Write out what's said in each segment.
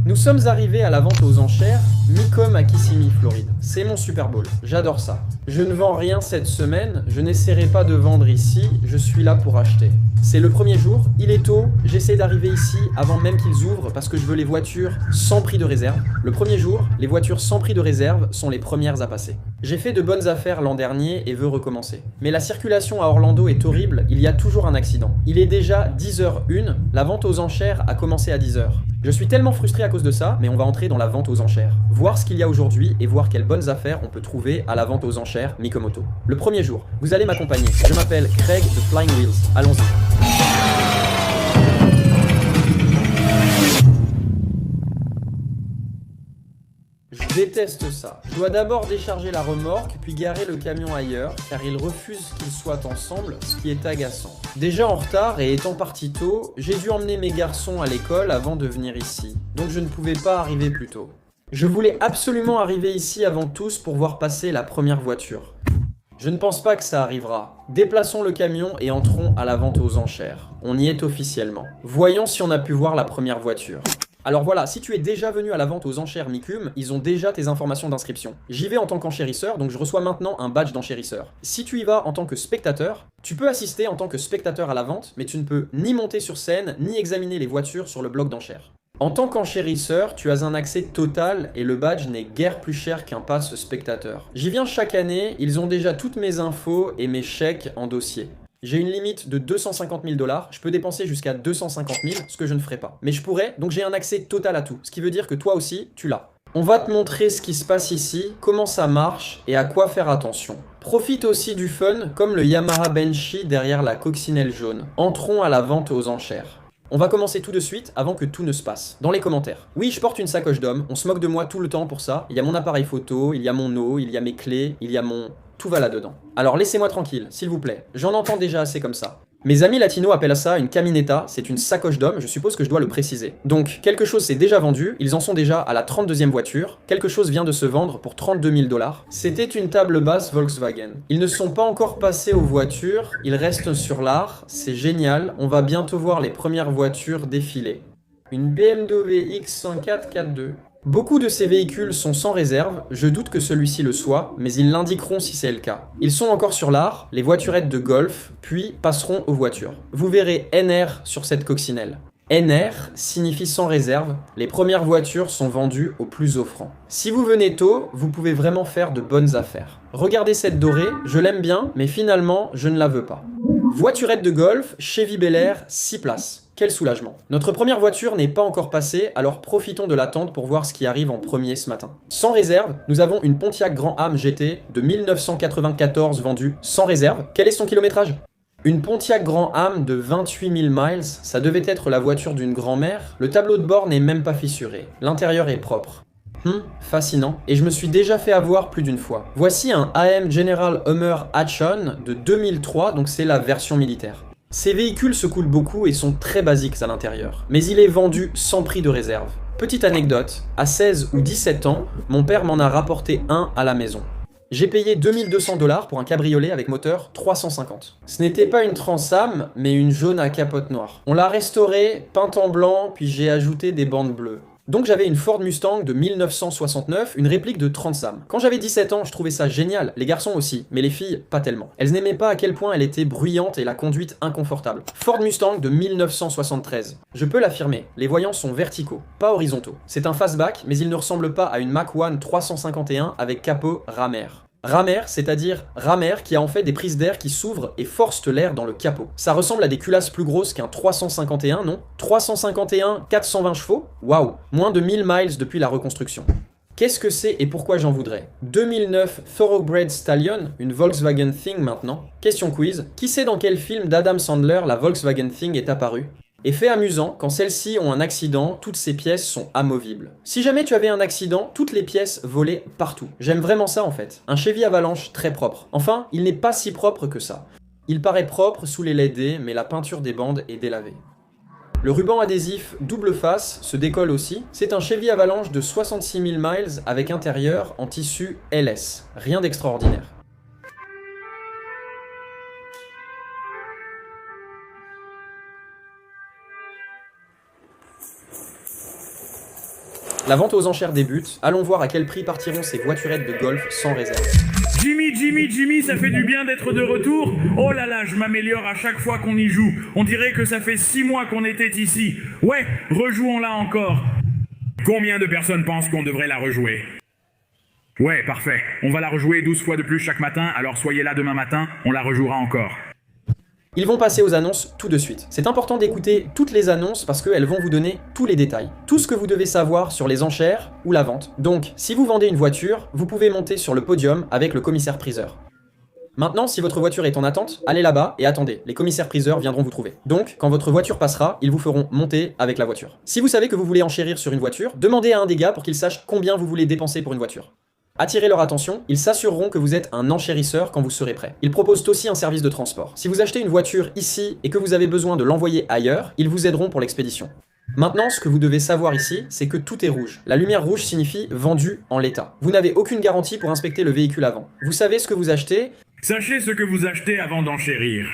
Nous sommes arrivés à la vente aux enchères, Mecum à Kissimmee, Floride. C'est mon Super Bowl, j'adore ça. Je ne vends rien cette semaine, je n'essaierai pas de vendre ici, je suis là pour acheter. C'est le premier jour, il est tôt, j'essaie d'arriver ici avant même qu'ils ouvrent parce que je veux les voitures sans prix de réserve. Le premier jour, les voitures sans prix de réserve sont les premières à passer. J'ai fait de bonnes affaires l'an dernier et veux recommencer. Mais la circulation à Orlando est horrible, il y a toujours un accident. Il est déjà 10h01, la vente aux enchères a commencé à 10h. Je suis tellement frustré à cause de ça, mais on va entrer dans la vente aux enchères. Voir ce qu'il y a aujourd'hui et voir quelles bonnes affaires on peut trouver à la vente aux enchères Mikomoto. Le premier jour, vous allez m'accompagner. Je m'appelle Craig de Flying Wheels. Allons-y. Je déteste ça. Je dois d'abord décharger la remorque, puis garer le camion ailleurs, car ils refusent qu'ils soient ensemble, ce qui est agaçant. Déjà en retard et étant parti tôt, j'ai dû emmener mes garçons à l'école avant de venir ici, donc je ne pouvais pas arriver plus tôt. Je voulais absolument arriver ici avant tous pour voir passer la première voiture. Je ne pense pas que ça arrivera. Déplaçons le camion et entrons à la vente aux enchères. On y est officiellement. Voyons si on a pu voir la première voiture. Alors voilà, si tu es déjà venu à la vente aux enchères Mecum, ils ont déjà tes informations d'inscription. J'y vais en tant qu'enchérisseur, donc je reçois maintenant un badge d'enchérisseur. Si tu y vas en tant que spectateur, tu peux assister en tant que spectateur à la vente, mais tu ne peux ni monter sur scène, ni examiner les voitures sur le bloc d'enchères. En tant qu'enchérisseur, tu as un accès total et le badge n'est guère plus cher qu'un pass spectateur. J'y viens chaque année, ils ont déjà toutes mes infos et mes chèques en dossier. J'ai une limite de 250 000 $, je peux dépenser jusqu'à 250 000, ce que je ne ferai pas. Mais je pourrais, donc j'ai un accès total à tout, ce qui veut dire que toi aussi, tu l'as. On va te montrer ce qui se passe ici, comment ça marche et à quoi faire attention. Profite aussi du fun, comme le Yamaha Banshee derrière la coccinelle jaune. Entrons à la vente aux enchères. On va commencer tout de suite avant que tout ne se passe. Dans les commentaires. Oui, je porte une sacoche d'homme, on se moque de moi tout le temps pour ça. Il y a mon appareil photo, il y a mon eau, il y a mes clés, il y a mon... Tout va là-dedans. Alors laissez-moi tranquille, s'il vous plaît. J'en entends déjà assez comme ça. Mes amis latinos appellent ça une camineta, c'est une sacoche d'homme, je suppose que je dois le préciser. Donc, quelque chose s'est déjà vendu, ils en sont déjà à la 32e voiture, quelque chose vient de se vendre pour 32 000 $. C'était une table basse Volkswagen. Ils ne sont pas encore passés aux voitures, ils restent sur l'art, c'est génial, on va bientôt voir les premières voitures défiler. Une BMW X104 4.2. Beaucoup de ces véhicules sont sans réserve, je doute que celui-ci le soit, mais ils l'indiqueront si c'est le cas. Ils sont encore sur l'art, les voiturettes de golf, puis passeront aux voitures. Vous verrez NR sur cette coccinelle. NR signifie sans réserve, les premières voitures sont vendues au plus offrant. Si vous venez tôt, vous pouvez vraiment faire de bonnes affaires. Regardez cette dorée, je l'aime bien, mais finalement, je ne la veux pas. Voiturette de golf, Chevy Bel Air, 6 places. Quel soulagement. Notre première voiture n'est pas encore passée, alors profitons de l'attente pour voir ce qui arrive en premier ce matin. Sans réserve, nous avons une Pontiac Grand Am GT de 1994 vendue sans réserve. Quel est son kilométrage ? Une Pontiac Grand Am de 28 000 miles, ça devait être la voiture d'une grand-mère. Le tableau de bord n'est même pas fissuré. L'intérieur est propre. Fascinant. Et je me suis déjà fait avoir plus d'une fois. Voici un AM General Hummer Hatch-On de 2003, donc c'est la version militaire. Ces véhicules se coulent beaucoup et sont très basiques à l'intérieur, mais il est vendu sans prix de réserve. Petite anecdote, à 16 ou 17 ans, mon père m'en a rapporté un à la maison. J'ai payé 2200 $ pour un cabriolet avec moteur 350. Ce n'était pas une Transam, mais une jaune à capote noire. On l'a restaurée, peinte en blanc, puis j'ai ajouté des bandes bleues. Donc j'avais une Ford Mustang de 1969, une réplique de Transam. Quand j'avais 17 ans, je trouvais ça génial, les garçons aussi, mais les filles, pas tellement. Elles n'aimaient pas à quel point elle était bruyante et la conduite inconfortable. Ford Mustang de 1973. Je peux l'affirmer, les voyants sont verticaux, pas horizontaux. C'est un fastback, mais il ne ressemble pas à une Mach 1 351 avec capot Ramer. Ramer, c'est-à-dire Ramer qui a en fait des prises d'air qui s'ouvrent et forcent l'air dans le capot. Ça ressemble à des culasses plus grosses qu'un 351, non ? 351, 420 chevaux ? Waouh ! Moins de 1000 miles depuis la reconstruction. Qu'est-ce que c'est et pourquoi j'en voudrais ? 2009 Thoroughbred Stallion, une Volkswagen Thing maintenant. Question quiz, qui sait dans quel film d'Adam Sandler la Volkswagen Thing est apparue ? Et fait amusant, quand celles-ci ont un accident, toutes ces pièces sont amovibles. Si jamais tu avais un accident, toutes les pièces volaient partout. J'aime vraiment ça en fait. Un Chevy Avalanche très propre. Enfin, il n'est pas si propre que ça. Il paraît propre sous les LED, mais la peinture des bandes est délavée. Le ruban adhésif double face se décolle aussi. C'est un Chevy Avalanche de 66 000 miles avec intérieur en tissu LS. Rien d'extraordinaire. La vente aux enchères débute, allons voir à quel prix partiront ces voiturettes de golf sans réserve. Jimmy, ça fait du bien d'être de retour. Oh là là, je m'améliore à chaque fois qu'on y joue. On dirait que ça fait 6 mois qu'on était ici. Ouais, rejouons-la encore. Combien de personnes pensent qu'on devrait la rejouer? Ouais, parfait. On va la rejouer 12 fois de plus chaque matin, alors soyez là demain matin, on la rejouera encore. Ils vont passer aux annonces tout de suite. C'est important d'écouter toutes les annonces parce qu'elles vont vous donner tous les détails. Tout ce que vous devez savoir sur les enchères ou la vente. Donc, si vous vendez une voiture, vous pouvez monter sur le podium avec le commissaire-priseur. Maintenant, si votre voiture est en attente, allez là-bas et attendez. Les commissaires-priseurs viendront vous trouver. Donc, quand votre voiture passera, ils vous feront monter avec la voiture. Si vous savez que vous voulez enchérir sur une voiture, demandez à un des gars pour qu'il sache combien vous voulez dépenser pour une voiture. Attirez leur attention, ils s'assureront que vous êtes un enchérisseur quand vous serez prêt. Ils proposent aussi un service de transport. Si vous achetez une voiture ici et que vous avez besoin de l'envoyer ailleurs, ils vous aideront pour l'expédition. Maintenant, ce que vous devez savoir ici, c'est que tout est rouge. La lumière rouge signifie vendu en l'état. Vous n'avez aucune garantie pour inspecter le véhicule avant. Vous savez ce que vous achetez. Sachez ce que vous achetez avant d'enchérir.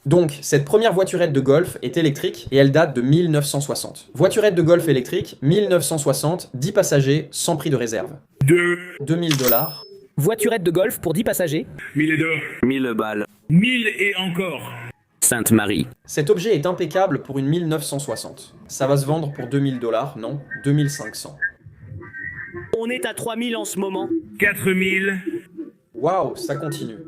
Donc, cette première voiturette de golf est électrique et elle date de 1960. Voiturette de golf électrique, 1960, 10 passagers, sans prix de réserve. 2000 $. Voiturette de golf pour 10 passagers. 1002. 1000 balles. 1000 et encore. Sainte-Marie. Cet objet est impeccable pour une 1960. Ça va se vendre pour 2000 $, non, 2500. On est à 3000 en ce moment. 4000. Waouh, ça continue.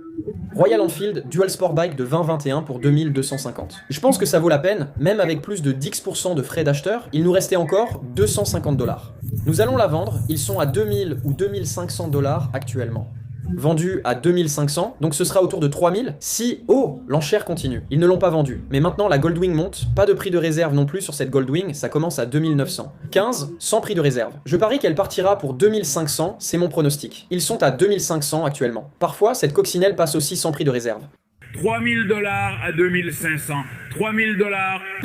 Royal Enfield Dual Sport Bike de 2021 pour 2250. Je pense que ça vaut la peine, même avec plus de 10% de frais d'acheteur, il nous restait encore 250 $. Nous allons la vendre, ils sont à 2000 ou 2500 $ actuellement. Vendu à 2500, donc ce sera autour de 3000 si... Oh, l'enchère continue. Ils ne l'ont pas vendu. Mais maintenant, la Goldwing monte. Pas de prix de réserve non plus sur cette Goldwing, ça commence à 2900. 15, sans prix de réserve. Je parie qu'elle partira pour 2500, c'est mon pronostic. Ils sont à 2500 actuellement. Parfois, cette coccinelle passe aussi sans prix de réserve. 3000 $ à 2500. 3000 $.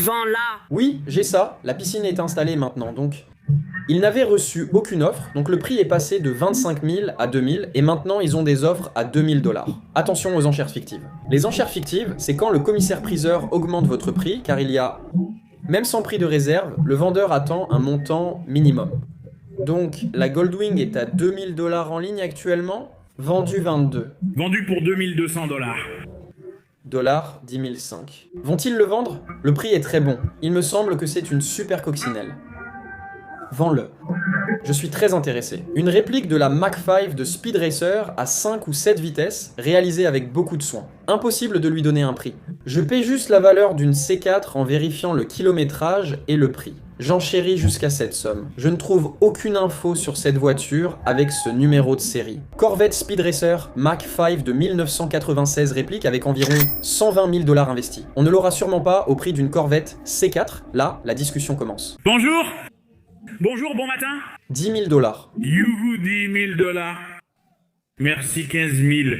Vends-la. Oui, j'ai ça. La piscine est installée maintenant, donc... Ils n'avaient reçu aucune offre, donc le prix est passé de 25 000 à 2000, et maintenant ils ont des offres à 2000 $. Attention aux enchères fictives. Les enchères fictives, c'est quand le commissaire-priseur augmente votre prix, car il y a... Même sans prix de réserve, le vendeur attend un montant minimum. Donc, la Goldwing est à 2000 $ en ligne actuellement, vendu 22. Vendu pour 2200 $. Dollars 10 005. Vont-ils le vendre? Le prix est très bon. Il me semble que c'est une super coccinelle. Vends-le. Je suis très intéressé. Une réplique de la Mach 5 de Speed Racer à 5 ou 7 vitesses, réalisée avec beaucoup de soin. Impossible de lui donner un prix. Je paie juste la valeur d'une C4 en vérifiant le kilométrage et le prix. J'enchéris jusqu'à cette somme. Je ne trouve aucune info sur cette voiture avec ce numéro de série. Corvette Speed Racer Mach 5 de 1996 réplique avec environ 120 000 $ investis. On ne l'aura sûrement pas au prix d'une Corvette C4. Là, la discussion commence. Bonjour. Bonjour, bon matin. 10 000 $. Youhou, 10 000 $. Merci, 15 000.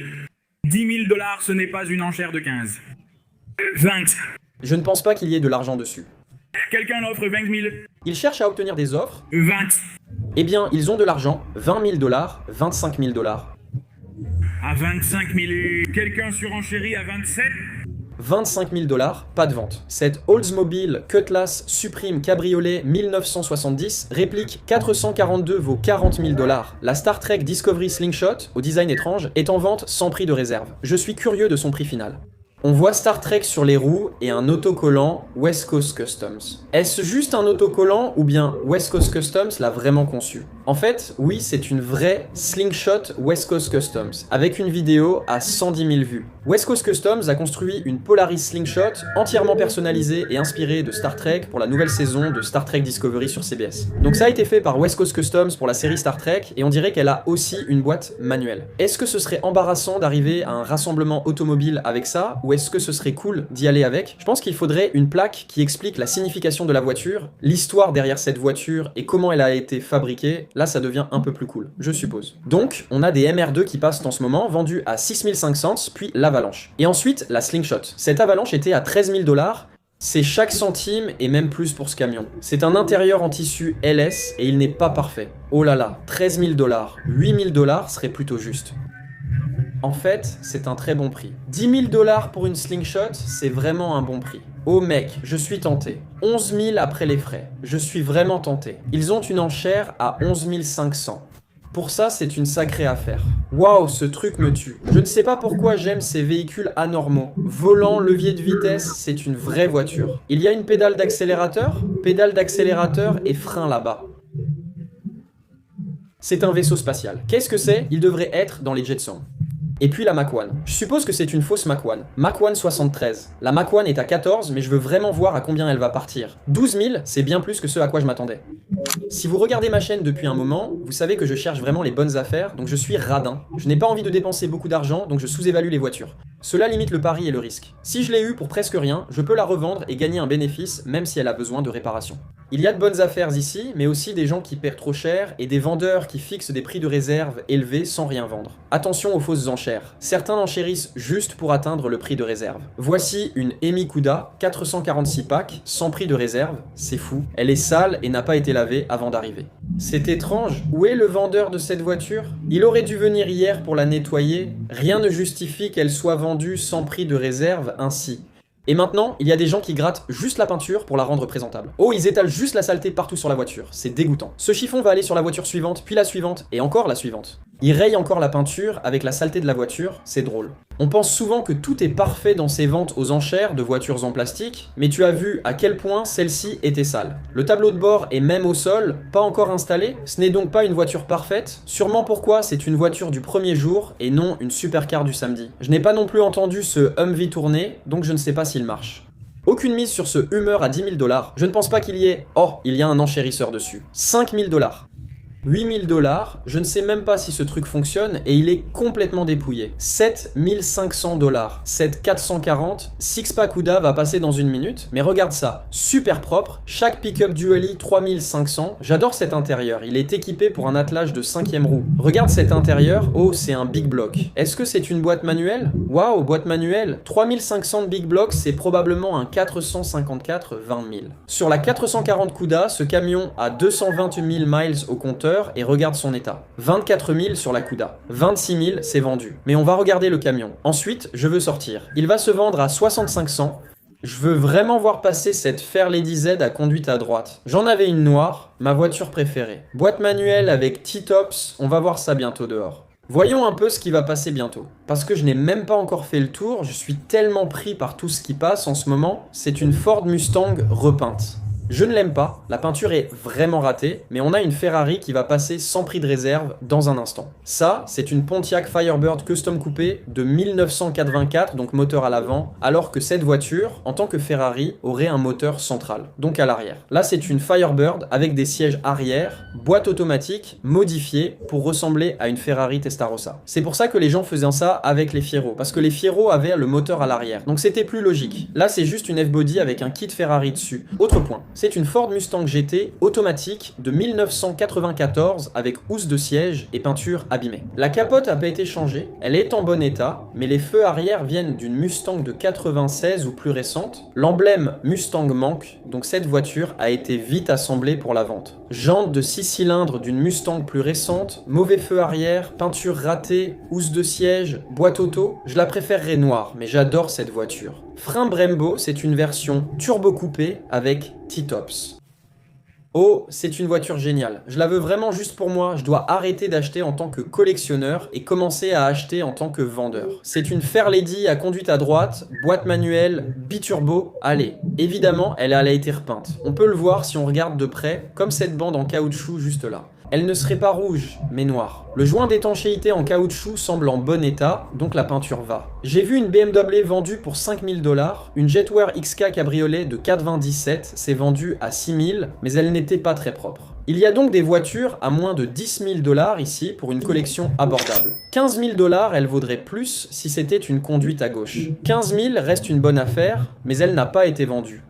10 000 $, ce n'est pas une enchère de 15. 20. Je ne pense pas qu'il y ait de l'argent dessus. Quelqu'un offre 20 000. Ils cherchent à obtenir des offres. 20. Eh bien, ils ont de l'argent. 20 000 $, 25 000 $. À 25 000. Quelqu'un surenchérit à 27. 25 000 $, pas de vente. Cette Oldsmobile Cutlass Supreme Cabriolet 1970 réplique 442 vaut 40 000 $. La Star Trek Discovery Slingshot, au design étrange, est en vente sans prix de réserve. Je suis curieux de son prix final. On voit Star Trek sur les roues et un autocollant West Coast Customs. Est-ce juste un autocollant ou bien West Coast Customs l'a vraiment conçu? En fait, oui, c'est une vraie Slingshot West Coast Customs, avec une vidéo à 110 000 vues. West Coast Customs a construit une Polaris Slingshot entièrement personnalisée et inspirée de Star Trek pour la nouvelle saison de Star Trek Discovery sur CBS. Donc ça a été fait par West Coast Customs pour la série Star Trek, et on dirait qu'elle a aussi une boîte manuelle. Est-ce que ce serait embarrassant d'arriver à un rassemblement automobile avec ça, ou est-ce que ce serait cool d'y aller avec? Je pense qu'il faudrait une plaque qui explique la signification de la voiture, l'histoire derrière cette voiture et comment elle a été fabriquée. Là, ça devient un peu plus cool, je suppose. Donc, on a des MR2 qui passent en ce moment, vendus à 6500, puis l'Avalanche. Et ensuite, la Slingshot. Cette Avalanche était à 13 000 $. C'est chaque centime et même plus pour ce camion. C'est un intérieur en tissu LS et il n'est pas parfait. Oh là là, 13 000 $, 8 000 $ serait plutôt juste. En fait, c'est un très bon prix. 10 000 $ pour une Slingshot, c'est vraiment un bon prix. Oh mec, je suis tenté. 11 000 après les frais. Je suis vraiment tenté. Ils ont une enchère à 11 500. Pour ça, c'est une sacrée affaire. Waouh, ce truc me tue. Je ne sais pas pourquoi j'aime ces véhicules anormaux. Volant, levier de vitesse, c'est une vraie voiture. Il y a une pédale d'accélérateur et frein là-bas. C'est un vaisseau spatial. Qu'est-ce que c'est? Il devrait être dans les Jetsons. Et puis la Mach 1. Je suppose que c'est une fausse Mach 1. Mach 1 73. La Mach 1 est à 14, mais je veux vraiment voir à combien elle va partir. 12 000, c'est bien plus que ce à quoi je m'attendais. Si vous regardez ma chaîne depuis un moment, vous savez que je cherche vraiment les bonnes affaires, donc je suis radin. Je n'ai pas envie de dépenser beaucoup d'argent, donc je sous-évalue les voitures. Cela limite le pari et le risque. Si je l'ai eu pour presque rien, je peux la revendre et gagner un bénéfice, même si elle a besoin de réparation. Il y a de bonnes affaires ici, mais aussi des gens qui perdent trop cher et des vendeurs qui fixent des prix de réserve élevés sans rien vendre. Attention aux fausses enchères. Certains enchérissent juste pour atteindre le prix de réserve. Voici une Emi Cuda 446 packs, sans prix de réserve, c'est fou. Elle est sale et n'a pas été lavée avant d'arriver. C'est étrange, où est le vendeur de cette voiture? Il aurait dû venir hier pour la nettoyer. Rien ne justifie qu'elle soit vendue sans prix de réserve ainsi. Et maintenant, il y a des gens qui grattent juste la peinture pour la rendre présentable. Oh, ils étalent juste la saleté partout sur la voiture, c'est dégoûtant. Ce chiffon va aller sur la voiture suivante, puis la suivante, et encore la suivante. Il raye encore la peinture avec la saleté de la voiture, c'est drôle. On pense souvent que tout est parfait dans ces ventes aux enchères de voitures en plastique, mais tu as vu à quel point celle-ci était sale. Le tableau de bord est même au sol, pas encore installé, ce n'est donc pas une voiture parfaite, sûrement pourquoi c'est une voiture du premier jour et non une supercar du samedi. Je n'ai pas non plus entendu ce Humvee tourner, donc je ne sais pas s'il marche. Aucune mise sur ce Hummer à 10 000 $. Je ne pense pas qu'il y ait... Oh, il y a un enchérisseur dessus. 5 000 $. 8 000 $, je ne sais même pas si ce truc fonctionne et il est complètement dépouillé. 7 500 $, 7 440, Six-Pack Cuda va passer dans une minute, mais regarde ça, super propre, chaque pick-up Dually 3500, j'adore cet intérieur, il est équipé pour un attelage de 5e roue. Regarde cet intérieur, oh c'est un big block. Est-ce que c'est une boîte manuelle? Waouh, boîte manuelle, 3500 de big block, c'est probablement un 454 20 000. Sur la 440 Cuda, ce camion a 228 000 miles au compteur, et regarde son état. 24 000 sur la Cuda. 26 000, c'est vendu. Mais on va regarder le camion. Ensuite, je veux sortir. Il va se vendre à 6500. Je veux vraiment voir passer cette Fairlady Z à conduite à droite. J'en avais une noire, ma voiture préférée. Boîte manuelle avec T-Tops, on va voir ça bientôt dehors. Voyons un peu ce qui va passer bientôt. Parce que je n'ai même pas encore fait le tour, je suis tellement pris par tout ce qui passe en ce moment. C'est une Ford Mustang repeinte. Je ne l'aime pas, la peinture est vraiment ratée, mais on a une Ferrari qui va passer sans prix de réserve dans un instant. Ça, c'est une Pontiac Firebird Custom Coupé de 1984, donc moteur à l'avant, alors que cette voiture, en tant que Ferrari, aurait un moteur central, donc à l'arrière. Là, c'est une Firebird avec des sièges arrière, boîte automatique, modifiée pour ressembler à une Ferrari Testarossa. C'est pour ça que les gens faisaient ça avec les Fiero, parce que les Fiero avaient le moteur à l'arrière, donc c'était plus logique. Là, c'est juste une F-body avec un kit Ferrari dessus. Autre point. C'est une Ford Mustang GT automatique de 1994 avec housse de siège et peinture abîmée. La capote n'a pas été changée, elle est en bon état, mais les feux arrière viennent d'une Mustang de 96 ou plus récente. L'emblème Mustang manque, donc cette voiture a été vite assemblée pour la vente. Jantes de 6 cylindres d'une Mustang plus récente, mauvais feux arrière, peinture ratée, housse de siège, boîte auto, je la préférerais noire, mais j'adore cette voiture. Frein Brembo, c'est une version turbo coupée avec T-Tops. Oh, c'est une voiture géniale. Je la veux vraiment juste pour moi, je dois arrêter d'acheter en tant que collectionneur et commencer à acheter en tant que vendeur. C'est une Fairlady à conduite à droite, boîte manuelle, biturbo, allez. Évidemment, elle a été repeinte. On peut le voir si on regarde de près, comme cette bande en caoutchouc juste là. Elle ne serait pas rouge, mais noire. Le joint d'étanchéité en caoutchouc semble en bon état, donc la peinture va. J'ai vu une BMW vendue pour 5 000 $, une Jetwear XK cabriolet de 97 s'est vendue à 6 000, mais elle n'était pas très propre. Il y a donc des voitures à moins de 10 000 $ ici pour une collection abordable. 15 000 $, elle vaudrait plus si c'était une conduite à gauche. 15 000 reste une bonne affaire, mais elle n'a pas été vendue.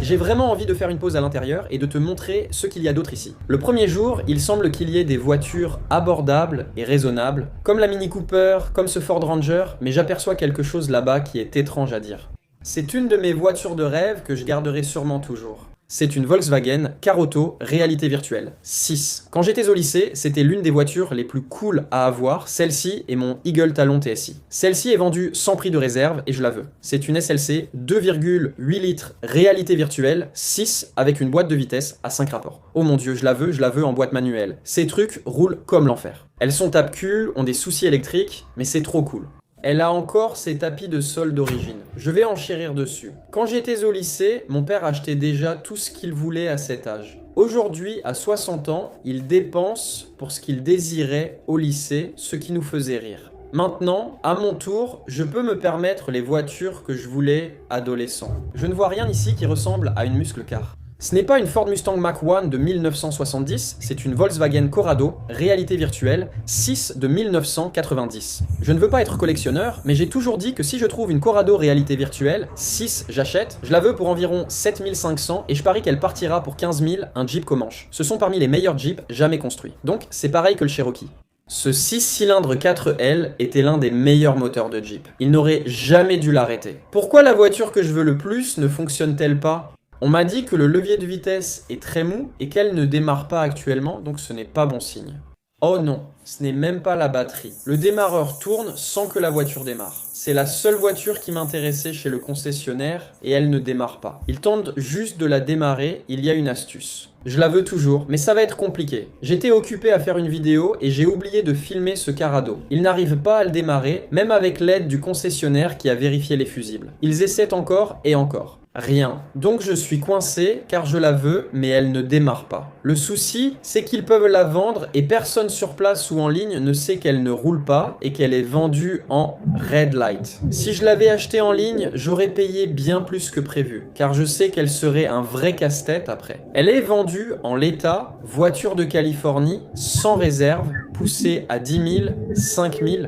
J'ai vraiment envie de faire une pause à l'intérieur et de te montrer ce qu'il y a d'autre ici. Le premier jour, il semble qu'il y ait des voitures abordables et raisonnables, comme la Mini Cooper, comme ce Ford Ranger, mais j'aperçois quelque chose là-bas qui est étrange à dire. C'est une de mes voitures de rêve que je garderai sûrement toujours. C'est une Volkswagen Car-Auto réalité virtuelle 6. Quand j'étais au lycée, c'était l'une des voitures les plus cool à avoir, celle-ci et mon Eagle Talon TSI. Celle-ci est vendue sans prix de réserve et je la veux. C'est une SLC 2,8 litres réalité virtuelle 6 avec une boîte de vitesse à 5 rapports. Oh mon dieu, je la veux en boîte manuelle. Ces trucs roulent comme l'enfer. Elles sont tape-cul, ont des soucis électriques, mais c'est trop cool. Elle a encore ses tapis de sol d'origine. Je vais enchérir dessus. Quand j'étais au lycée, mon père achetait déjà tout ce qu'il voulait à cet âge. Aujourd'hui, à 60 ans, il dépense pour ce qu'il désirait au lycée, ce qui nous faisait rire. Maintenant, à mon tour, je peux me permettre les voitures que je voulais adolescent. Je ne vois rien ici qui ressemble à une muscle car. Ce n'est pas une Ford Mustang Mach-1 de 1970, c'est une Volkswagen Corrado, réalité virtuelle, 6 de 1990. Je ne veux pas être collectionneur, mais j'ai toujours dit que si je trouve une Corrado réalité virtuelle, 6 j'achète, je la veux pour environ 7500 et je parie qu'elle partira pour 15 000 un Jeep Comanche. Ce sont parmi les meilleurs Jeeps jamais construits. Donc c'est pareil que le Cherokee. Ce 6 cylindres 4L était l'un des meilleurs moteurs de Jeep. Il n'aurait jamais dû l'arrêter. Pourquoi la voiture que je veux le plus ne fonctionne-t-elle pas ? On m'a dit que le levier de vitesse est très mou et qu'elle ne démarre pas actuellement, donc ce n'est pas bon signe. Oh non, ce n'est même pas la batterie. Le démarreur tourne sans que la voiture démarre. C'est la seule voiture qui m'intéressait chez le concessionnaire et elle ne démarre pas. Ils tentent juste de la démarrer, il y a une astuce. Je la veux toujours, mais ça va être compliqué. J'étais occupé à faire une vidéo et j'ai oublié de filmer ce Carado. Ils n'arrivent pas à le démarrer, même avec l'aide du concessionnaire qui a vérifié les fusibles. Ils essaient encore et encore. Rien. Donc je suis coincé car je la veux, mais elle ne démarre pas. Le souci, c'est qu'ils peuvent la vendre et personne sur place ou en ligne ne sait qu'elle ne roule pas et qu'elle est vendue en red light. Si je l'avais achetée en ligne, j'aurais payé bien plus que prévu, car je sais qu'elle serait un vrai casse-tête après. Elle est vendue en l'état, voiture de Californie, sans réserve, poussée à 10 000, 5 000.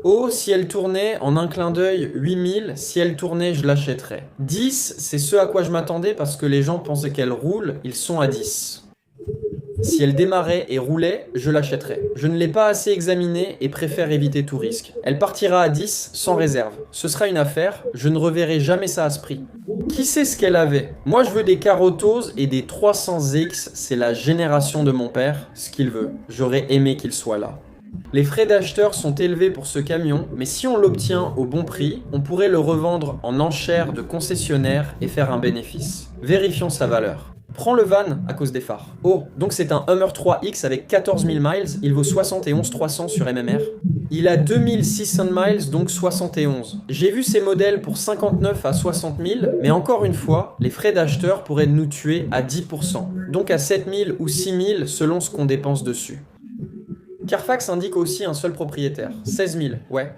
Oh, si elle tournait, en un clin d'œil, 8000, si elle tournait, je l'achèterais. 10, c'est ce à quoi je m'attendais parce que les gens pensaient qu'elle roule, ils sont à 10. Si elle démarrait et roulait, je l'achèterais. Je ne l'ai pas assez examinée et préfère éviter tout risque. Elle partira à 10 sans réserve. Ce sera une affaire, je ne reverrai jamais ça à ce prix. Qui sait ce qu'elle avait? Moi je veux des Car-Autos et des 300X, c'est la génération de mon père, ce qu'il veut. J'aurais aimé qu'il soit là. Les frais d'acheteur sont élevés pour ce camion, mais si on l'obtient au bon prix, on pourrait le revendre en enchère de concessionnaire et faire un bénéfice. Vérifions sa valeur. Prends le van à cause des phares. Oh, donc c'est un Hummer 3X avec 14 000 miles, il vaut 71 300 sur MMR. Il a 2600 miles, donc 71. J'ai vu ces modèles pour 59 à 60 000, mais encore une fois, les frais d'acheteur pourraient nous tuer à 10%, donc à 7 000 ou 6 000 selon ce qu'on dépense dessus. Carfax indique aussi un seul propriétaire. 16 000, ouais.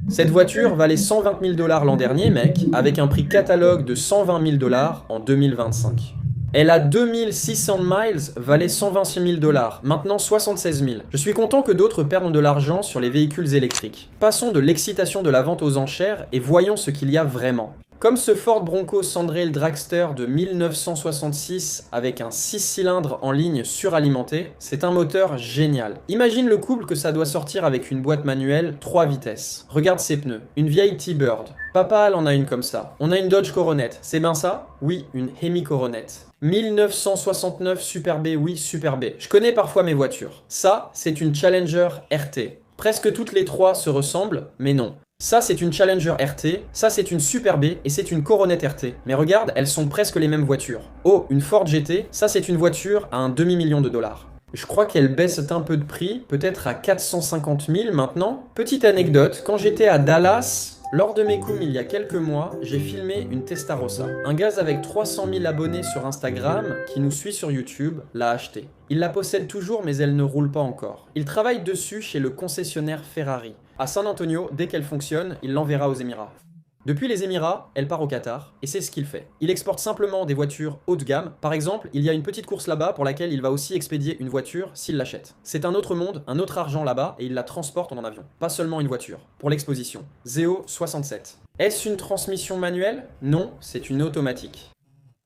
Cette voiture valait 120 000 $ l'an dernier, mec, avec un prix catalogue de 120 000 $ en 2025. Elle a 2600 miles, valait 126 000 $, maintenant 76 000. Je suis content que d'autres perdent de l'argent sur les véhicules électriques. Passons de l'excitation de la vente aux enchères et voyons ce qu'il y a vraiment. Comme ce Ford Bronco Sandrail Dragster de 1966 avec un 6 cylindres en ligne suralimenté, c'est un moteur génial. Imagine le couple que ça doit sortir avec une boîte manuelle 3 vitesses. Regarde ses pneus, une vieille T-Bird. Papa, elle en a une comme ça. On a une Dodge Coronet, c'est bien ça? Oui, une Hemi Coronet. 1969 Super B, oui, Super B. Je connais parfois mes voitures. Ça, c'est une Challenger RT. Presque toutes les trois se ressemblent, mais non. Ça, c'est une Challenger RT, ça, c'est une Super B et c'est une Coronet RT. Mais regarde, elles sont presque les mêmes voitures. Oh, une Ford GT, ça, c'est une voiture à un demi-million de dollars. Je crois qu'elle baisse un peu de prix, peut-être à 450 000 maintenant. Petite anecdote, quand j'étais à Dallas, lors de mes coups il y a quelques mois, j'ai filmé une Testarossa. Un gaz avec 300 000 abonnés sur Instagram, qui nous suit sur YouTube, l'a acheté. Il la possède toujours mais elle ne roule pas encore. Il travaille dessus chez le concessionnaire Ferrari. À San Antonio, dès qu'elle fonctionne, il l'enverra aux Émirats. Depuis les Émirats, elle part au Qatar, et c'est ce qu'il fait. Il exporte simplement des voitures haut de gamme. Par exemple, il y a une petite course là-bas pour laquelle il va aussi expédier une voiture s'il l'achète. C'est un autre monde, un autre argent là-bas, et il la transporte en avion. Pas seulement une voiture. Pour l'exposition. Zeo 67. Est-ce une transmission manuelle? Non, c'est une automatique.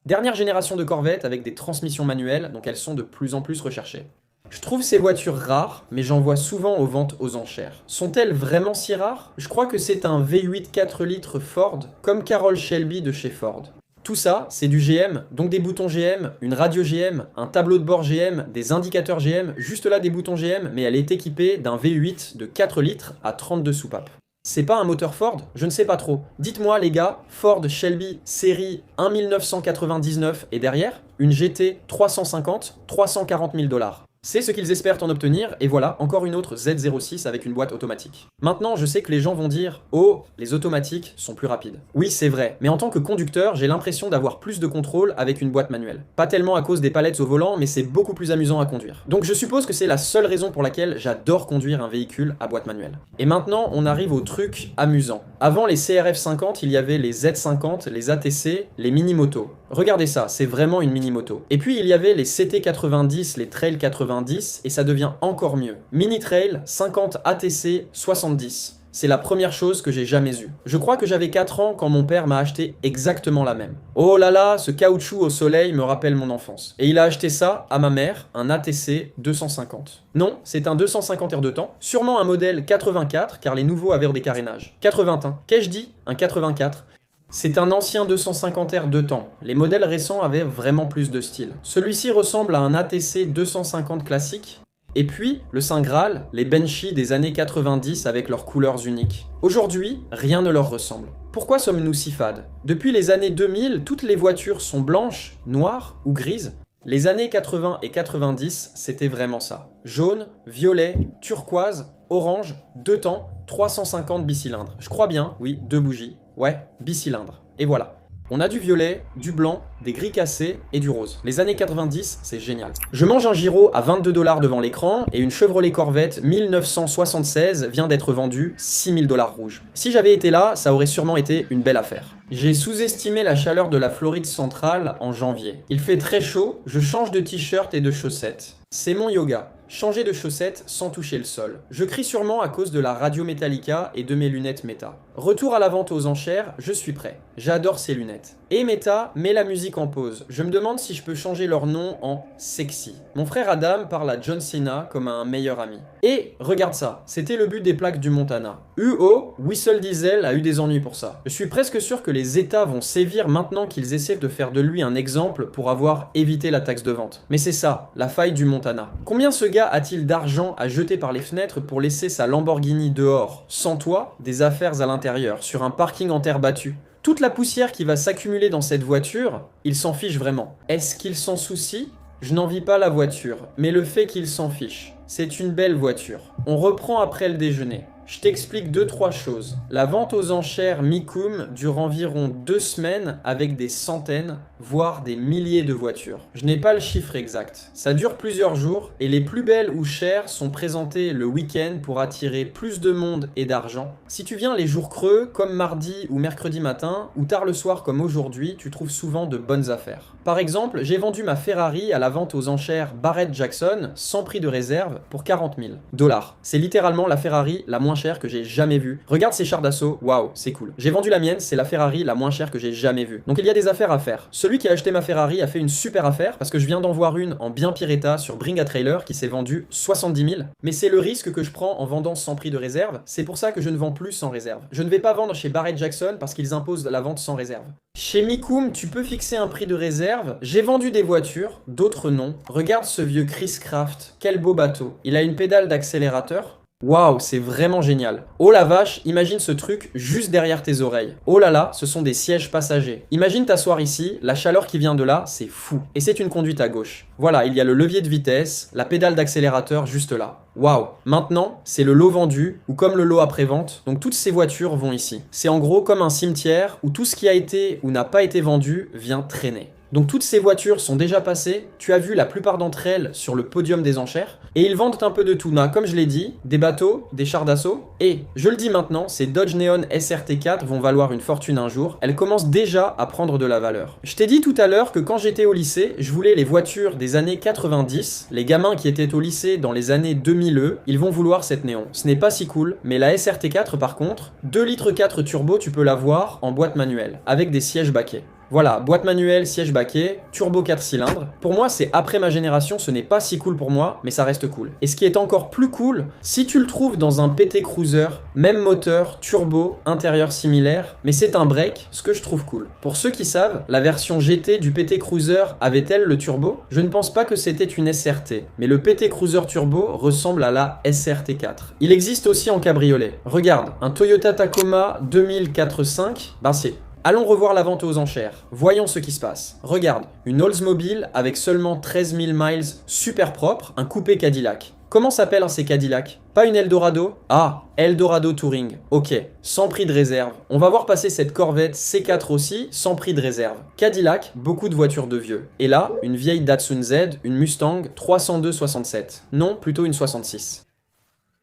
Dernière génération de Corvette avec des transmissions manuelles, donc elles sont de plus en plus recherchées. Je trouve ces voitures rares, mais j'en vois souvent aux ventes aux enchères. Sont-elles vraiment si rares? Je crois que c'est un V8 4 litres Ford, comme Carroll Shelby de chez Ford. Tout ça, c'est du GM, donc des boutons GM, une radio GM, un tableau de bord GM, des indicateurs GM, juste là des boutons GM, mais elle est équipée d'un V8 de 4 litres à 32 soupapes. C'est pas un moteur Ford? Je ne sais pas trop. Dites-moi les gars, Ford Shelby série 1999 et derrière, une GT 350, 340 000 $. C'est ce qu'ils espèrent en obtenir, et voilà, encore une autre Z06 avec une boîte automatique. Maintenant, je sais que les gens vont dire « Oh, les automatiques sont plus rapides ». Oui, c'est vrai, mais en tant que conducteur, j'ai l'impression d'avoir plus de contrôle avec une boîte manuelle. Pas tellement à cause des palettes au volant, mais c'est beaucoup plus amusant à conduire. Donc je suppose que c'est la seule raison pour laquelle j'adore conduire un véhicule à boîte manuelle. Et maintenant, on arrive au truc amusant. Avant les CRF 50, il y avait les Z50, les ATC, les mini-motos. Regardez ça, c'est vraiment une mini-moto. Et puis il y avait les CT 90, les Trail 90, et ça devient encore mieux. Mini Trail 50 ATC 70. C'est la première chose que j'ai jamais eue. Je crois que j'avais 4 ans quand mon père m'a acheté exactement la même. Oh là là, ce caoutchouc au soleil me rappelle mon enfance. Et il a acheté ça à ma mère, un ATC 250. Non, c'est un 250 air de temps, sûrement un modèle 84, car les nouveaux avaient des carénages. 81, qu'ai-je dit? Un 84. C'est un ancien 250 air de temps. Les modèles récents avaient vraiment plus de style. Celui-ci ressemble à un ATC 250 classique. Et puis, le Saint Graal, les Benchy des années 90 avec leurs couleurs uniques. Aujourd'hui, rien ne leur ressemble. Pourquoi sommes-nous si fades? Depuis les années 2000, toutes les voitures sont blanches, noires ou grises. Les années 80 et 90, c'était vraiment ça. Jaune, violet, turquoise, orange, 2 temps, 350 bicylindres. Je crois bien, oui, 2 bougies. Ouais, bicylindres. Et voilà. On a du violet, du blanc, des gris cassés et du rose. Les années 90, c'est génial. Je mange un gyro à 22 $ devant l'écran et une Chevrolet Corvette 1976 vient d'être vendue 6 000 $ rouge. Si j'avais été là, ça aurait sûrement été une belle affaire. J'ai sous-estimé la chaleur de la Floride centrale en janvier. Il fait très chaud, je change de t-shirt et de chaussettes. C'est mon yoga. Changer de chaussettes sans toucher le sol. Je crie sûrement à cause de la radio Metallica et de mes lunettes Meta. Retour à la vente aux enchères, je suis prêt. J'adore ces lunettes. Et Meta met la musique en pause. Je me demande si je peux changer leur nom en sexy. Mon frère Adam parle à John Cena comme à un meilleur ami. Et regarde ça, c'était le but des plaques du Montana. UO, Whistle Diesel a eu des ennuis pour ça. Je suis presque sûr que les États vont sévir maintenant qu'ils essaient de faire de lui un exemple pour avoir évité la taxe de vente. Mais c'est ça, la faille du Montana. Combien ce gars a-t-il d'argent à jeter par les fenêtres pour laisser sa Lamborghini dehors, sans toit, des affaires à l'intérieur, sur un parking en terre battue? Toute la poussière qui va s'accumuler dans cette voiture, il s'en fiche vraiment. Est-ce qu'il s'en soucie? Je n'envie pas la voiture, mais le fait qu'il s'en fiche. C'est une belle voiture. On reprend après le déjeuner. Je t'explique 2-3 choses. La vente aux enchères Mikoum dure environ 2 semaines avec des centaines, voire des milliers de voitures. Je n'ai pas le chiffre exact. Ça dure plusieurs jours et les plus belles ou chères sont présentées le week-end pour attirer plus de monde et d'argent. Si tu viens les jours creux, comme mardi ou mercredi matin, ou tard le soir comme aujourd'hui, tu trouves souvent de bonnes affaires. Par exemple, j'ai vendu ma Ferrari à la vente aux enchères Barrett-Jackson sans prix de réserve pour 40 000 $. C'est littéralement la Ferrari la moins chère que j'ai jamais vue. Regarde ces chars d'assaut, waouh, c'est cool. J'ai vendu la mienne, c'est la Ferrari la moins chère que j'ai jamais vue. Donc il y a des affaires à faire. Celui qui a acheté ma Ferrari a fait une super affaire parce que je viens d'en voir une en bien pire état sur Bring a Trailer qui s'est vendue 70 000. Mais c'est le risque que je prends en vendant sans prix de réserve. C'est pour ça que je ne vends plus sans réserve. Je ne vais pas vendre chez Barrett-Jackson parce qu'ils imposent la vente sans réserve. Chez Mikoum, tu peux fixer un prix de réserve. J'ai vendu des voitures, d'autres non. Regarde ce vieux Chris Craft, quel beau bateau. Il a une pédale d'accélérateur. Waouh, c'est vraiment génial. Oh la vache, imagine ce truc juste derrière tes oreilles. Oh là là, ce sont des sièges passagers. Imagine t'asseoir ici, la chaleur qui vient de là, c'est fou. Et c'est une conduite à gauche. Voilà, il y a le levier de vitesse, la pédale d'accélérateur juste là. Waouh. Maintenant, c'est le lot vendu, ou comme le lot après-vente, donc toutes ces voitures vont ici. C'est en gros comme un cimetière où tout ce qui a été ou n'a pas été vendu vient traîner. Donc toutes ces voitures sont déjà passées, tu as vu la plupart d'entre elles sur le podium des enchères, et ils vendent un peu de tout. Comme je l'ai dit, des bateaux, des chars d'assaut, et je le dis maintenant, ces Dodge Neon SRT4 vont valoir une fortune un jour, elles commencent déjà à prendre de la valeur. Je t'ai dit tout à l'heure que quand j'étais au lycée, je voulais les voitures des années 90, les gamins qui étaient au lycée dans les années 2000, ils vont vouloir cette Néon. Ce n'est pas si cool, mais la SRT4 par contre, 2,4 litres turbo tu peux l'avoir en boîte manuelle, avec des sièges baquets. Voilà, boîte manuelle, siège baquet, turbo 4 cylindres. Pour moi, c'est après ma génération, ce n'est pas si cool pour moi, mais ça reste cool. Et ce qui est encore plus cool, si tu le trouves dans un PT Cruiser, même moteur, turbo, intérieur similaire, mais c'est un break, ce que je trouve cool. Pour ceux qui savent, la version GT du PT Cruiser avait-elle le turbo? Je ne pense pas que c'était une SRT, mais le PT Cruiser turbo ressemble à la SRT4. Il existe aussi en cabriolet. Regarde, un Toyota Tacoma 2004-5, ben c'est... Allons revoir la vente aux enchères. Voyons ce qui se passe. Regarde, une Oldsmobile avec seulement 13 000 miles, super propre, un coupé Cadillac. Comment s'appellent ces Cadillacs? Pas une Eldorado? Ah, Eldorado Touring. Ok, sans prix de réserve. On va voir passer cette Corvette C4 aussi, sans prix de réserve. Cadillac, beaucoup de voitures de vieux. Et là, une vieille Datsun Z, une Mustang 302-67. Non, plutôt une 66.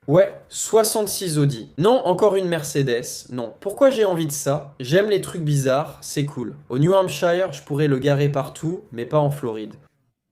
Ouais, 66 Audi. Non, encore une Mercedes. Non. Pourquoi j'ai envie de ça? J'aime les trucs bizarres, c'est cool. Au New Hampshire, je pourrais le garer partout, mais pas en Floride.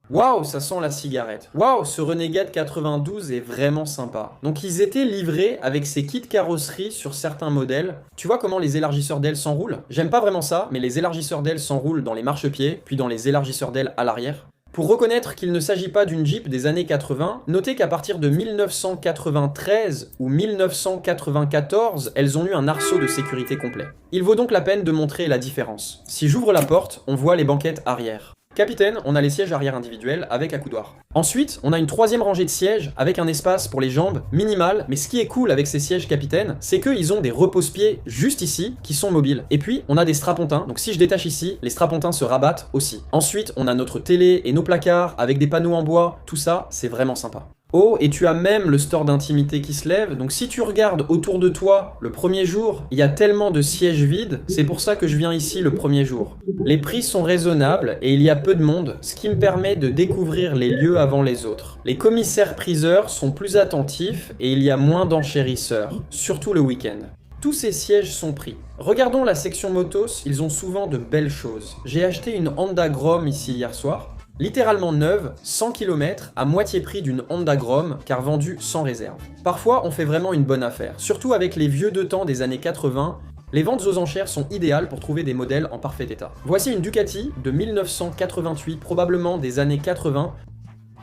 Waouh, ça sent la cigarette. Waouh, ce Renegade 92 est vraiment sympa. Donc ils étaient livrés avec ces kits carrosserie sur certains modèles. Tu vois comment les élargisseurs d'ailes s'enroulent? J'aime pas vraiment ça, mais les élargisseurs d'ailes s'enroulent dans les marchepieds, puis dans les élargisseurs d'ailes à l'arrière. Pour reconnaître qu'il ne s'agit pas d'une Jeep des années 80, notez qu'à partir de 1993 ou 1994, elles ont eu un arceau de sécurité complet. Il vaut donc la peine de montrer la différence. Si j'ouvre la porte, on voit les banquettes arrière. Capitaine, on a les sièges arrière individuels avec accoudoir. Ensuite, on a une troisième rangée de sièges avec un espace pour les jambes minimal, mais ce qui est cool avec ces sièges capitaine, c'est qu'ils ont des repose-pieds juste ici qui sont mobiles. Et puis, on a des strapontins, donc si je détache ici, les strapontins se rabattent aussi. Ensuite, on a notre télé et nos placards avec des panneaux en bois, tout ça, c'est vraiment sympa. Oh, et tu as même le store d'intimité qui se lève, donc si tu regardes autour de toi le premier jour, il y a tellement de sièges vides, c'est pour ça que je viens ici le premier jour. Les prix sont raisonnables et il y a peu de monde, ce qui me permet de découvrir les lieux avant les autres. Les commissaires-priseurs sont plus attentifs et il y a moins d'enchérisseurs, surtout le week-end. Tous ces sièges sont pris. Regardons la section motos, ils ont souvent de belles choses. J'ai acheté une Honda Grom ici hier soir. Littéralement neuve, 100 km, à moitié prix d'une Honda Grom, car vendue sans réserve. Parfois, on fait vraiment une bonne affaire, surtout avec les vieux de temps des années 80, les ventes aux enchères sont idéales pour trouver des modèles en parfait état. Voici une Ducati de 1988, probablement des années 80.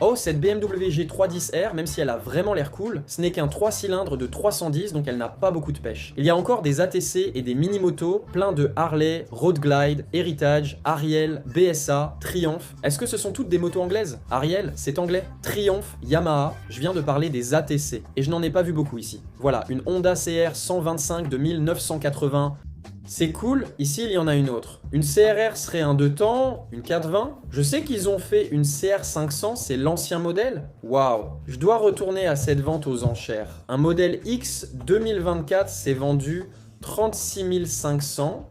Oh, cette BMW G310R, même si elle a vraiment l'air cool, ce n'est qu'un 3 cylindres de 310, donc elle n'a pas beaucoup de pêche. Il y a encore des ATC et des mini-motos, plein de Harley, Road Glide, Heritage, Ariel, BSA, Triumph. Est-ce que ce sont toutes des motos anglaises? Ariel, c'est anglais. Triumph, Yamaha, je viens de parler des ATC, et je n'en ai pas vu beaucoup ici. Voilà, une Honda CR 125 de 1980. C'est cool, ici il y en a une autre. Une CRR serait un 2 temps, une 420. Je sais qu'ils ont fait une CR 500, c'est l'ancien modèle. Waouh, je dois retourner à cette vente aux enchères. Un modèle X 2024 s'est vendu 36 500.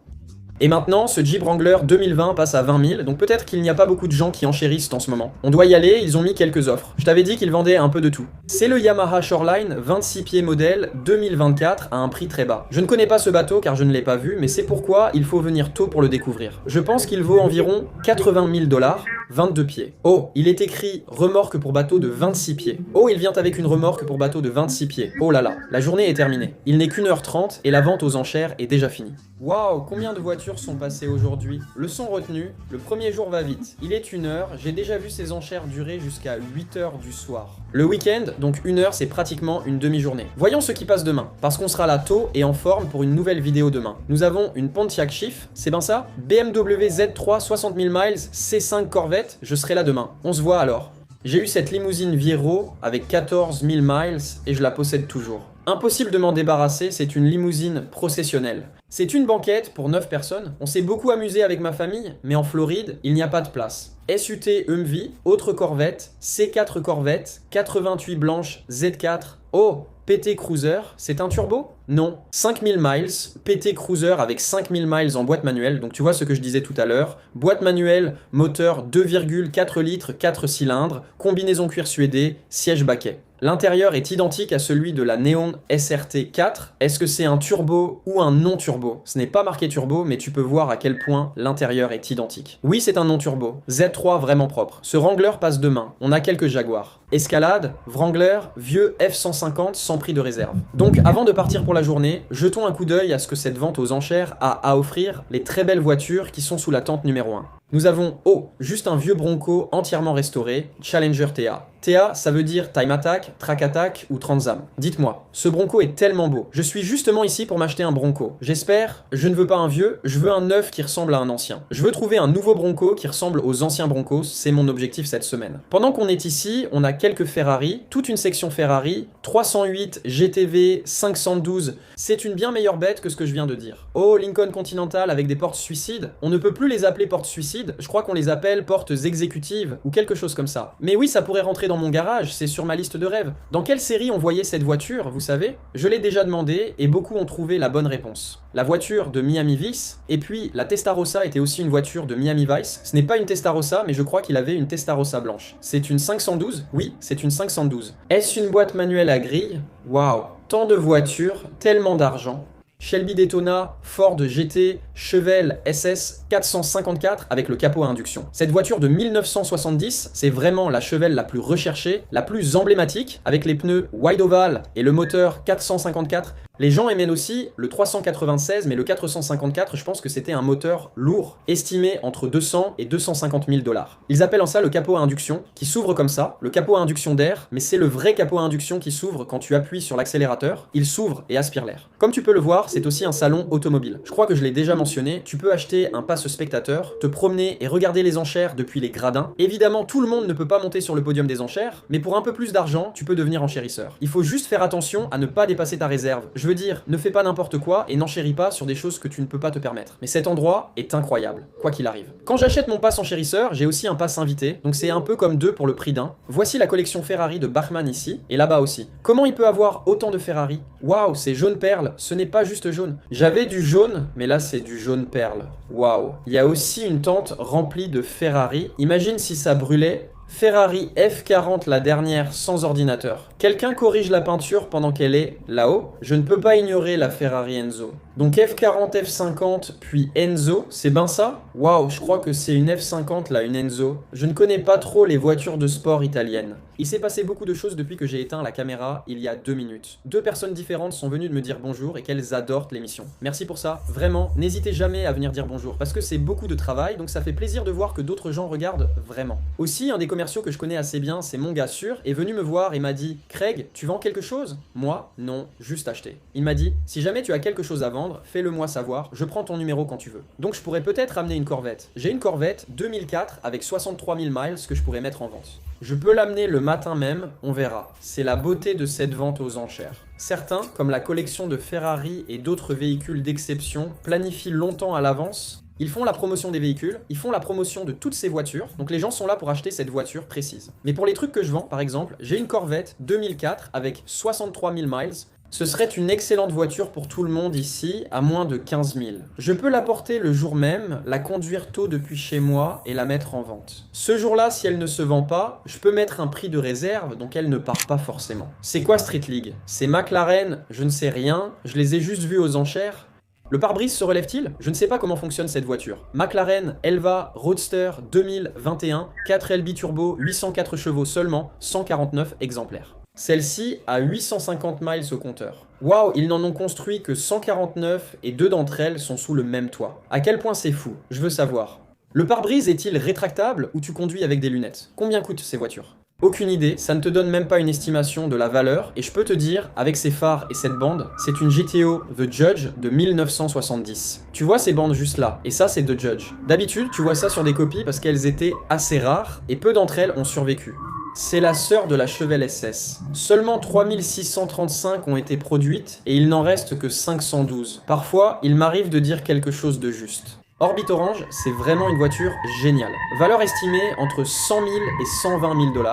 Et maintenant, ce Jeep Wrangler 2020 passe à 20 000, donc peut-être qu'il n'y a pas beaucoup de gens qui enchérissent en ce moment. On doit y aller, ils ont mis quelques offres. Je t'avais dit qu'ils vendaient un peu de tout. C'est le Yamaha Shoreline 26 pieds modèle 2024 à un prix très bas. Je ne connais pas ce bateau car je ne l'ai pas vu, mais c'est pourquoi il faut venir tôt pour le découvrir. Je pense qu'il vaut environ 80 000 $, 22 pieds. Oh, il est écrit remorque pour bateau de 26 pieds. Oh, il vient avec une remorque pour bateau de 26 pieds. Oh là là, la journée est terminée. Il n'est qu'1h30 et la vente aux enchères est déjà finie. Waouh, combien de voitures sont passées aujourd'hui? Leçon retenue, le premier jour va vite. Il est 1h, j'ai déjà vu ces enchères durer jusqu'à 8h du soir. Le week-end, donc 1h, c'est pratiquement une demi-journée. Voyons ce qui passe demain, parce qu'on sera là tôt et en forme pour une nouvelle vidéo demain. Nous avons une Pontiac Chief, c'est ben ça? BMW Z3 60 000 miles, C5 Corvette, je serai là demain. On se voit alors. J'ai eu cette limousine Viero avec 14 000 miles et je la possède toujours. Impossible de m'en débarrasser, c'est une limousine processionnelle. C'est une banquette pour 9 personnes. On s'est beaucoup amusé avec ma famille, mais en Floride, il n'y a pas de place. SUT Humvee, autre Corvette, C4 Corvette, 88 blanche, Z4. Oh, PT Cruiser, c'est un turbo? Non. 5000 miles, PT Cruiser avec 5000 miles en boîte manuelle, donc tu vois ce que je disais tout à l'heure. Boîte manuelle, moteur 2,4 litres, 4 cylindres, combinaison cuir suédé, siège baquet. L'intérieur est identique à celui de la Neon SRT 4. Est-ce que c'est un turbo ou un non-turbo? Ce n'est pas marqué turbo, mais tu peux voir à quel point l'intérieur est identique. Oui, c'est un non-turbo. Z3 vraiment propre. Ce Wrangler passe demain. On a quelques Jaguars. Escalade, Wrangler, vieux F-150 sans prix de réserve. Donc avant de partir pour la journée, jetons un coup d'œil à ce que cette vente aux enchères a à offrir, les très belles voitures qui sont sous la tente numéro 1. Nous avons, juste un vieux Bronco entièrement restauré, Challenger TA. TA, ça veut dire Time Attack, Track Attack ou Transam. Dites-moi, ce Bronco est tellement beau. Je suis justement ici pour m'acheter un Bronco. J'espère, je ne veux pas un vieux, je veux un neuf qui ressemble à un ancien. Je veux trouver un nouveau Bronco qui ressemble aux anciens Broncos, c'est mon objectif cette semaine. Pendant qu'on est ici, on a quelques Ferrari, toute une section Ferrari, 308, GTV, 512. C'est une bien meilleure bête que ce que je viens de dire. Oh, Lincoln Continental avec des portes suicides. On ne peut plus les appeler portes suicides, je crois qu'on les appelle portes exécutives ou quelque chose comme ça. Mais oui, ça pourrait rentrer dans mon garage, c'est sur ma liste de rêves. Dans quelle série on voyait cette voiture, vous savez? Je l'ai déjà demandé et beaucoup ont trouvé la bonne réponse. La voiture de Miami Vice, et puis la Testarossa était aussi une voiture de Miami Vice. Ce n'est pas une Testarossa, mais je crois qu'il avait une Testarossa blanche. C'est une 512? Oui, c'est une 512. Est-ce une boîte manuelle à grille? Waouh! Tant de voitures, tellement d'argent. Shelby Daytona, Ford GT, Chevelle SS 454 avec le capot à induction. Cette voiture de 1970, c'est vraiment la Chevelle la plus recherchée, la plus emblématique, avec les pneus wide oval et le moteur 454. Les gens aimaient aussi le 396, mais le 454, je pense que c'était un moteur lourd, estimé entre 200 et 250 000 $. Ils appellent en ça le capot à induction, qui s'ouvre comme ça, le capot à induction d'air, mais c'est le vrai capot à induction qui s'ouvre quand tu appuies sur l'accélérateur, il s'ouvre et aspire l'air. Comme tu peux le voir, c'est aussi un salon automobile. Je crois que je l'ai déjà mentionné, tu peux acheter un pass spectateur, te promener et regarder les enchères depuis les gradins. Évidemment, tout le monde ne peut pas monter sur le podium des enchères, mais pour un peu plus d'argent, tu peux devenir enchérisseur. Il faut juste faire attention à ne pas dépasser ta réserve. Je veux dire, ne fais pas n'importe quoi et n'enchéris pas sur des choses que tu ne peux pas te permettre. Mais cet endroit est incroyable, quoi qu'il arrive. Quand j'achète mon pass enchérisseur, j'ai aussi un pass invité, donc c'est un peu comme deux pour le prix d'un. Voici la collection Ferrari de Bachmann ici, et là-bas aussi. Comment il peut avoir autant de Ferrari? Waouh, c'est jaune perle, ce n'est pas juste jaune. J'avais du jaune, mais là c'est du jaune perle. Waouh. Il y a aussi une tente remplie de Ferrari. Imagine si ça brûlait. Ferrari F40 la dernière sans ordinateur. Quelqu'un corrige la peinture pendant qu'elle est là-haut. Je ne peux pas ignorer la Ferrari Enzo. Donc F40, F50, puis Enzo, c'est ben ça? Waouh, je crois que c'est une F50 là, une Enzo. Je ne connais pas trop les voitures de sport italiennes. Il s'est passé beaucoup de choses depuis que j'ai éteint la caméra il y a 2 minutes. 2 personnes différentes sont venues de me dire bonjour et qu'elles adorent l'émission. Merci pour ça, vraiment, n'hésitez jamais à venir dire bonjour, parce que c'est beaucoup de travail, donc ça fait plaisir de voir que d'autres gens regardent vraiment. Aussi, un des commerciaux que je connais assez bien, c'est mon gars sûr, est venu me voir et m'a dit « Craig, tu vends quelque chose ?» Moi, non, juste acheter. Il m'a dit « Si jamais tu as quelque chose à vendre, fais-le moi savoir, je prends ton numéro quand tu veux. » Donc je pourrais peut-être amener une Corvette. J'ai une Corvette 2004 avec 63 000 miles que je pourrais mettre en vente. Je peux l'amener le matin même, on verra. C'est la beauté de cette vente aux enchères. Certains, comme la collection de Ferrari et d'autres véhicules d'exception, planifient longtemps à l'avance. Ils font la promotion des véhicules, ils font la promotion de toutes ces voitures, donc les gens sont là pour acheter cette voiture précise. Mais pour les trucs que je vends, par exemple, j'ai une Corvette 2004 avec 63 000 miles. Ce serait une excellente voiture pour tout le monde ici, à moins de 15 000. Je peux la porter le jour même, la conduire tôt depuis chez moi et la mettre en vente. Ce jour-là, si elle ne se vend pas, je peux mettre un prix de réserve, donc elle ne part pas forcément. C'est quoi Street League? C'est McLaren? Je ne sais rien, je les ai juste vus aux enchères. Le pare-brise se relève-t-il? Je ne sais pas comment fonctionne cette voiture. McLaren Elva Roadster 2021, 4 LB turbo, 804 chevaux seulement, 149 exemplaires. Celle-ci a 850 miles au compteur. Waouh, ils n'en ont construit que 149 et 2 d'entre elles sont sous le même toit. À quel point c'est fou? Je veux savoir. Le pare-brise est-il rétractable ou tu conduis avec des lunettes? Combien coûtent ces voitures? Aucune idée, ça ne te donne même pas une estimation de la valeur, et je peux te dire, avec ces phares et cette bande, c'est une GTO The Judge de 1970. Tu vois ces bandes juste là, et ça c'est The Judge. D'habitude, tu vois ça sur des copies parce qu'elles étaient assez rares, et peu d'entre elles ont survécu. C'est la sœur de la Chevelle SS. Seulement 3635 ont été produites, et il n'en reste que 512. Parfois, il m'arrive de dire quelque chose de juste. Orbit Orange, c'est vraiment une voiture géniale. Valeur estimée entre 100 000 et 120 000 $.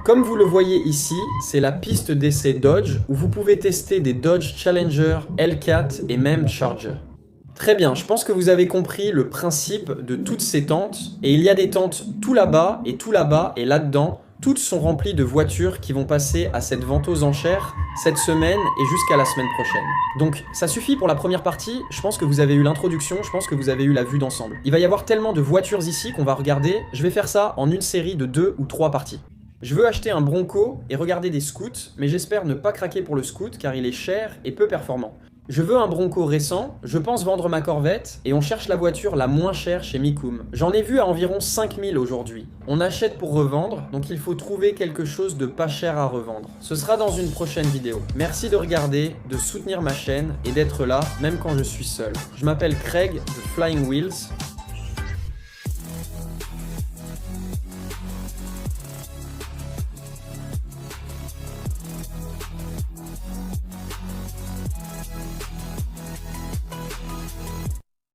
Comme vous le voyez ici, c'est la piste d'essai Dodge où vous pouvez tester des Dodge Challenger, L4 et même Charger. Très bien, je pense que vous avez compris le principe de toutes ces tentes, et il y a des tentes tout là-bas et là-dedans, Toutes sont remplies de voitures qui vont passer à cette vente aux enchères cette semaine et jusqu'à la semaine prochaine. Donc ça suffit pour la première partie, je pense que vous avez eu l'introduction, je pense que vous avez eu la vue d'ensemble. Il va y avoir tellement de voitures ici qu'on va regarder, je vais faire ça en une série de 2 ou 3 parties. Je veux acheter un Bronco et regarder des scouts, mais j'espère ne pas craquer pour le scout car il est cher et peu performant. Je veux un Bronco récent, je pense vendre ma Corvette, et on cherche la voiture la moins chère chez Mikoum. J'en ai vu à environ 5000 aujourd'hui. On achète pour revendre, donc il faut trouver quelque chose de pas cher à revendre. Ce sera dans une prochaine vidéo. Merci de regarder, de soutenir ma chaîne et d'être là, même quand je suis seul. Je m'appelle Craig de Flying Wheels.